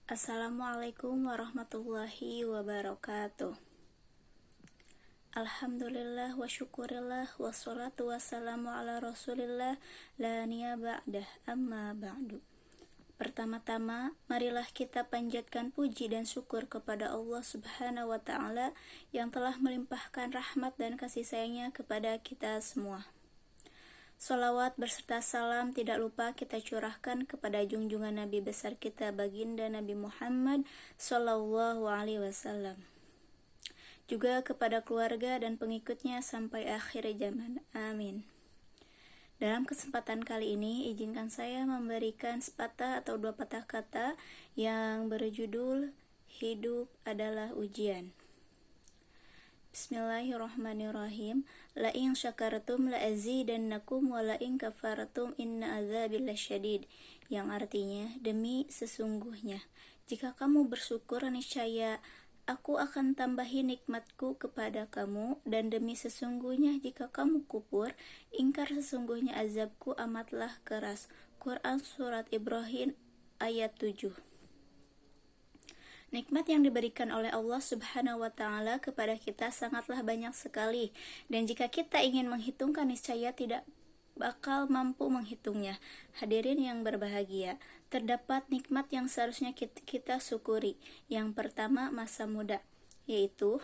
Assalamualaikum warahmatullahi wabarakatuh. Alhamdulillah wa syukurillah wassalatu wassalamu ala rasulillah la niya ba'dah amma ba'du. Pertama-tama, marilah kita panjatkan puji dan syukur kepada Allah Subhanahu wa ta'ala yang telah melimpahkan rahmat dan kasih sayangnya kepada kita semua. Salawat berserta salam tidak lupa kita curahkan kepada junjungan Nabi besar kita baginda Nabi Muhammad Sallallahu Alaihi Wasallam, juga kepada keluarga dan pengikutnya sampai akhir zaman. Amin. Dalam kesempatan kali ini, izinkan saya memberikan sepatah atau dua patah kata yang berjudul Hidup adalah Ujian. Bismillahirrahmanirrahim. La in syakartum la azidannakum wa la in kafartum inna azabi lasyadid. Yang artinya, demi sesungguhnya jika kamu bersyukur niscaya aku akan tambahi nikmatku kepada kamu, dan demi sesungguhnya jika kamu kufur, ingkar sesungguhnya azabku amatlah keras. Quran Surat Ibrahim ayat 7. Nikmat yang diberikan oleh Allah Subhanahu wa ta'ala kepada kita sangatlah banyak sekali, dan jika kita ingin menghitungkan niscaya tidak bakal mampu menghitungnya. Hadirin yang berbahagia, terdapat nikmat yang seharusnya kita syukuri. Yang pertama, masa muda, yaitu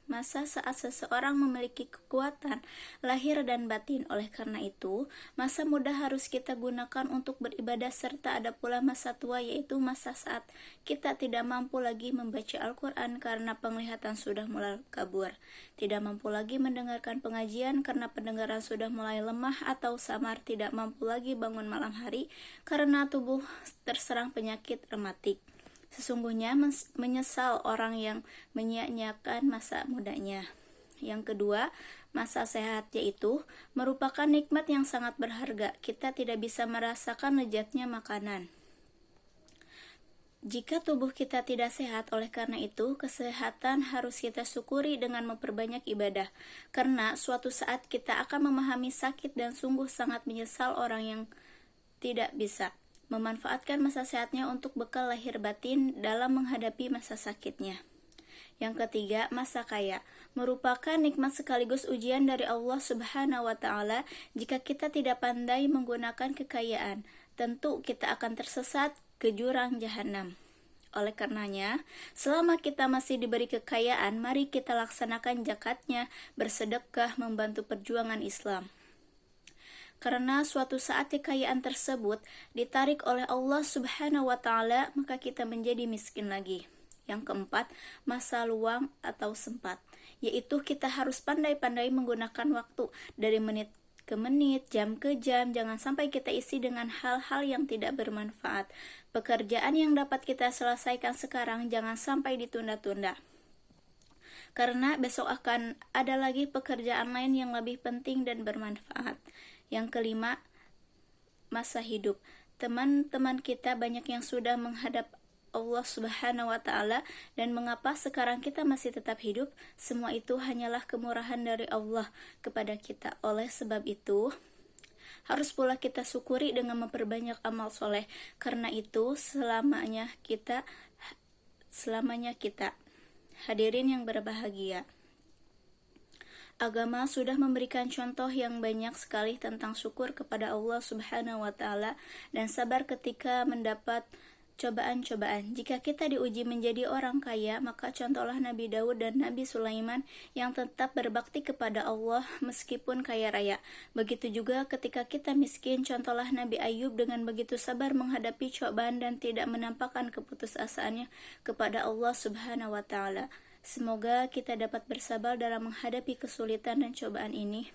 masa saat seseorang memiliki kekuatan lahir dan batin. Oleh karena itu, masa muda harus kita gunakan untuk beribadah, serta ada pula masa tua, yaitu masa saat kita tidak mampu lagi membaca Al-Quran karena penglihatan sudah mulai kabur, tidak mampu lagi mendengarkan pengajian karena pendengaran sudah mulai lemah atau samar, tidak mampu lagi bangun malam hari karena tubuh terserang penyakit rematik. Sesungguhnya menyesal orang yang menyia-nyiakan masa mudanya. Yang kedua, masa sehat, yaitu merupakan nikmat yang sangat berharga. Kita tidak bisa merasakan lezatnya makanan jika tubuh kita tidak sehat. Oleh karena itu, kesehatan harus kita syukuri dengan memperbanyak ibadah, karena suatu saat kita akan memahami sakit dan sungguh sangat menyesal orang yang tidak bisa memanfaatkan masa sehatnya untuk bekal lahir batin dalam menghadapi masa sakitnya. Yang ketiga, masa kaya, merupakan nikmat sekaligus ujian dari Allah Subhanahu wa ta'ala. Jika kita tidak pandai menggunakan kekayaan, tentu kita akan tersesat ke jurang jahanam. Oleh karenanya, selama kita masih diberi kekayaan, mari kita laksanakan zakatnya, bersedekah, membantu perjuangan Islam. Karena suatu saat kekayaan tersebut ditarik oleh Allah Subhanahu wa ta'ala, maka kita menjadi miskin lagi. Yang keempat, masa luang atau sempat, yaitu kita harus pandai-pandai menggunakan waktu dari menit ke menit, jam ke jam. Jangan sampai kita isi dengan hal-hal yang tidak bermanfaat. Pekerjaan yang dapat kita selesaikan sekarang jangan sampai ditunda-tunda, karena besok akan ada lagi pekerjaan lain yang lebih penting dan bermanfaat. Yang kelima, masa hidup. Teman-teman kita banyak yang sudah menghadap Allah Subhanahu wa ta'ala, dan mengapa sekarang kita masih tetap hidup? Semua itu hanyalah kemurahan dari Allah kepada kita. Oleh sebab itu, harus pula kita syukuri dengan memperbanyak amal soleh. Karena itu selamanya kita. Hadirin yang berbahagia, agama sudah memberikan contoh yang banyak sekali tentang syukur kepada Allah Subhanahu wa ta'ala dan sabar ketika mendapat cobaan-cobaan. Jika kita diuji menjadi orang kaya, maka contohlah Nabi Daud dan Nabi Sulaiman yang tetap berbakti kepada Allah meskipun kaya raya. Begitu juga ketika kita miskin, contohlah Nabi Ayub dengan begitu sabar menghadapi cobaan dan tidak menampakkan keputusasaannya kepada Allah Subhanahu wa ta'ala. Semoga kita dapat bersabar dalam menghadapi kesulitan dan cobaan ini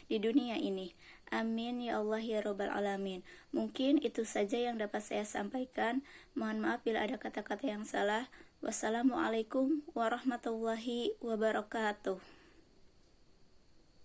di dunia ini. Amin ya Allah ya Rabbal Alamin. Mungkin itu saja yang dapat saya sampaikan. Mohon maaf bila ada kata-kata yang salah. Wassalamualaikum warahmatullahi wabarakatuh.